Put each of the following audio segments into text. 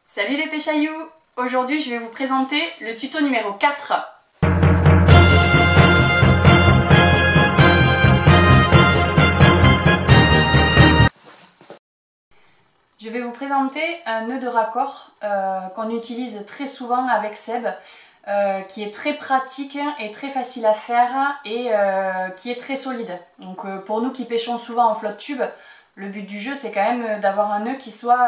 Salut les péchailloux! Aujourd'hui je vais vous présenter le tuto numéro 4. Je vais vous présenter un nœud de raccord qu'on utilise très souvent avec Seb, qui est très pratique et très facile à faire et qui est très solide. Donc pour nous qui pêchons souvent en flotte tube, le but du jeu c'est quand même d'avoir un nœud qui soit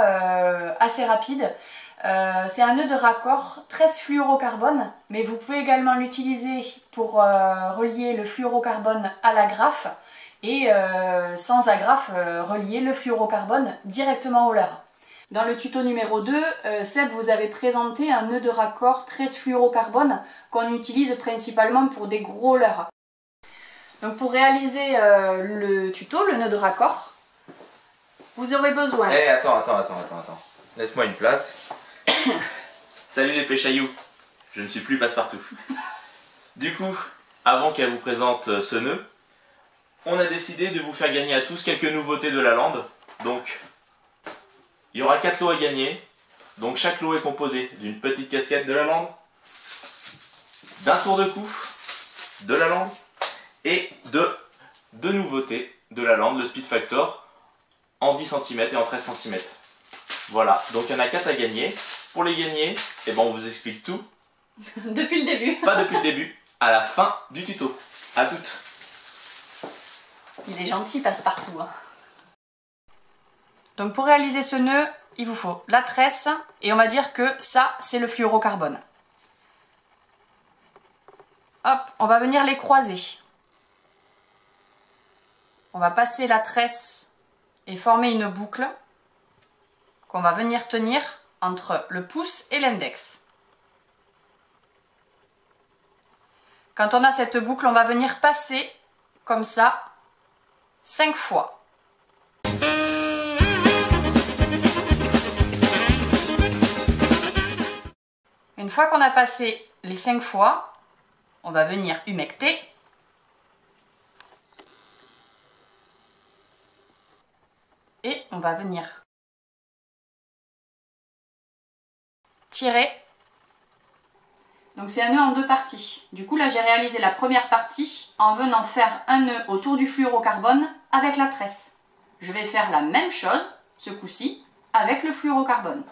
assez rapide. C'est un nœud de raccord 13 fluorocarbone, mais vous pouvez également l'utiliser pour relier le fluorocarbone à l'agrafe et sans agrafe relier le fluorocarbone directement au leurre. Dans le tuto numéro 2, Seb vous avait présenté un nœud de raccord 13 fluorocarbone qu'on utilise principalement pour des gros leurres. Donc pour réaliser le tuto, le nœud de raccord, vous aurez besoin... Attends. Laisse-moi une place. Salut les péchailloux, je ne suis plus passe-partout. Du coup, avant qu'elle vous présente ce nœud, on a décidé de vous faire gagner à tous quelques nouveautés de la lande. Donc, il y aura 4 lots à gagner. Donc chaque lot est composé d'une petite casquette de la lande, d'un tour de cou de la lande et de deux nouveautés de la lande, le Speed Factor en 10 cm et en 13 cm. Voilà, donc il y en a 4 à gagner. Pour les gagner, on vous explique tout. Depuis le début. Pas depuis le début, à la fin du tuto. À toutes. Il est gentil, passe-partout. Donc pour réaliser ce nœud, il vous faut la tresse et on va dire que ça, c'est le fluorocarbone. Hop, on va venir les croiser. On va passer la tresse et former une boucle qu'on va venir tenir entre le pouce et l'index. Quand on a cette boucle, on va venir passer comme ça 5 fois. Une fois qu'on a passé les 5 fois, on va venir humecter. Et on va venir tirer. Donc c'est un nœud en 2 parties. Du coup là j'ai réalisé la première partie en venant faire un nœud autour du fluorocarbone avec la tresse. Je vais faire la même chose ce coup-ci avec le fluorocarbone.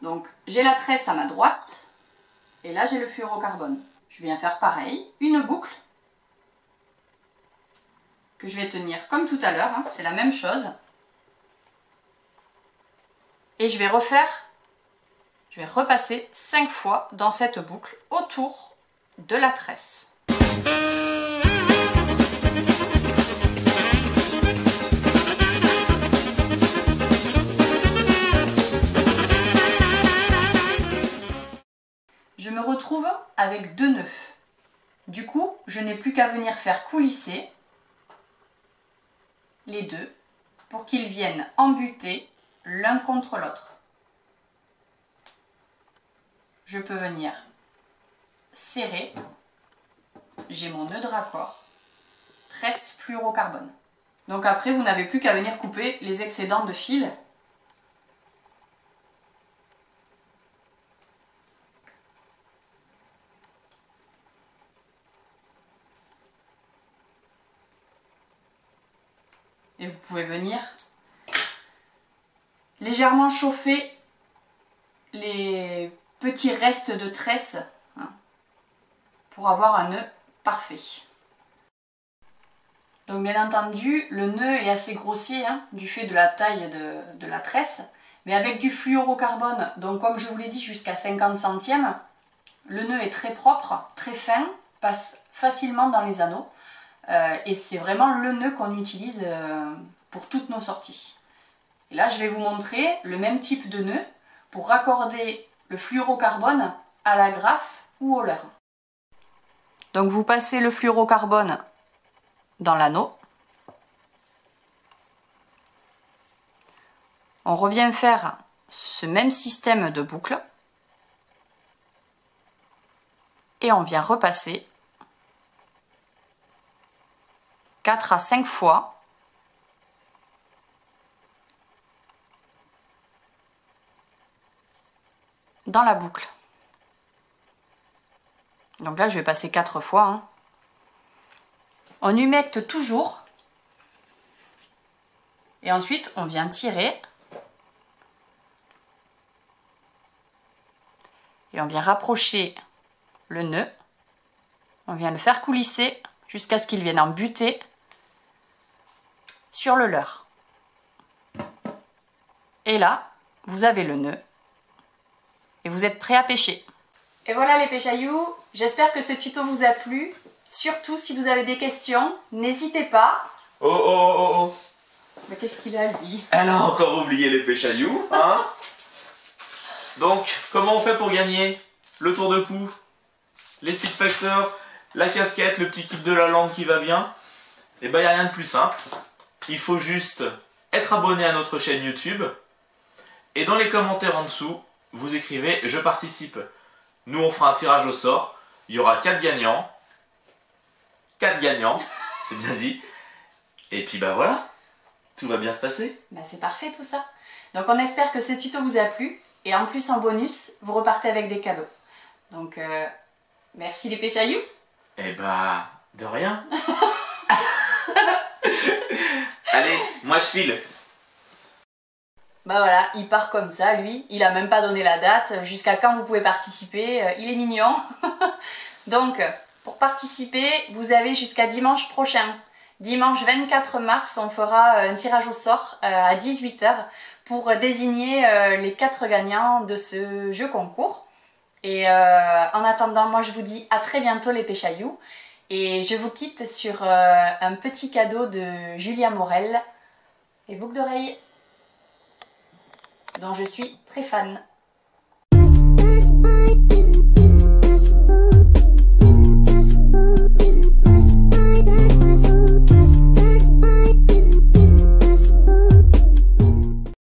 Donc j'ai la tresse à ma droite et là j'ai le fluorocarbone. Je viens faire pareil, une boucle que je vais tenir comme tout à l'heure, c'est la même chose. Et je vais repasser 5 fois dans cette boucle autour de la tresse. Je me retrouve avec 2 nœuds. Du coup, je n'ai plus qu'à venir faire coulisser les deux pour qu'ils viennent embuter l'un contre l'autre. Je peux venir serrer. J'ai mon nœud de raccord 13 fluorocarbone. Donc après, vous n'avez plus qu'à venir couper les excédents de fil. Et vous pouvez venir légèrement chauffer les petits restes de tresse pour avoir un nœud parfait. Donc bien entendu, le nœud est assez grossier du fait de la taille de la tresse, mais avec du fluorocarbone, donc comme je vous l'ai dit jusqu'à 50 centièmes, le nœud est très propre, très fin, passe facilement dans les anneaux. Et c'est vraiment le nœud qu'on utilise pour toutes nos sorties. Et là je vais vous montrer le même type de nœud pour raccorder le fluorocarbone à l'agrafe ou au leurre. Donc vous passez le fluorocarbone dans l'anneau. On revient faire ce même système de boucle. Et on vient repasser 4 à 5 fois dans la boucle. Donc là, je vais passer 4 fois. Hein. On humecte toujours. Et ensuite, on vient tirer. Et on vient rapprocher le nœud. On vient le faire coulisser jusqu'à ce qu'il vienne en buter sur le leurre. Et là, vous avez le nœud. Et vous êtes prêt à pêcher. Et voilà les pêchailloux, j'espère que ce tuto vous a plu. Surtout si vous avez des questions, n'hésitez pas. Oh oh oh oh oh. Mais qu'est-ce qu'il a lui? Elle a encore oublié les pêchailloux, hein? Donc, comment on fait pour gagner le tour de cou, les speed factors, la casquette, le petit kit de la langue qui va bien? Et ben, il n'y a rien de plus simple. Il faut juste être abonné à notre chaîne YouTube. Et dans les commentaires en dessous, vous écrivez « Je participe ». Nous, on fera un tirage au sort. Il y aura 4 gagnants. 4 gagnants, c'est bien dit. Et puis bah voilà, tout va bien se passer. Bah c'est parfait tout ça. Donc on espère que ce tuto vous a plu. Et en plus, en bonus, vous repartez avec des cadeaux. Donc, merci les pêchailloux. Eh bah, de rien. Allez, moi je file. Bah voilà, il part comme ça, lui. Il a même pas donné la date, jusqu'à quand vous pouvez participer. Il est mignon. Donc, pour participer, vous avez jusqu'à dimanche prochain. Dimanche 24 mars, on fera un tirage au sort à 18 h pour désigner les 4 gagnants de ce jeu concours. Et en attendant, moi je vous dis à très bientôt les pêchailloux. Et je vous quitte sur un petit cadeau de Julia Morel, les boucles d'oreilles, dont je suis très fan.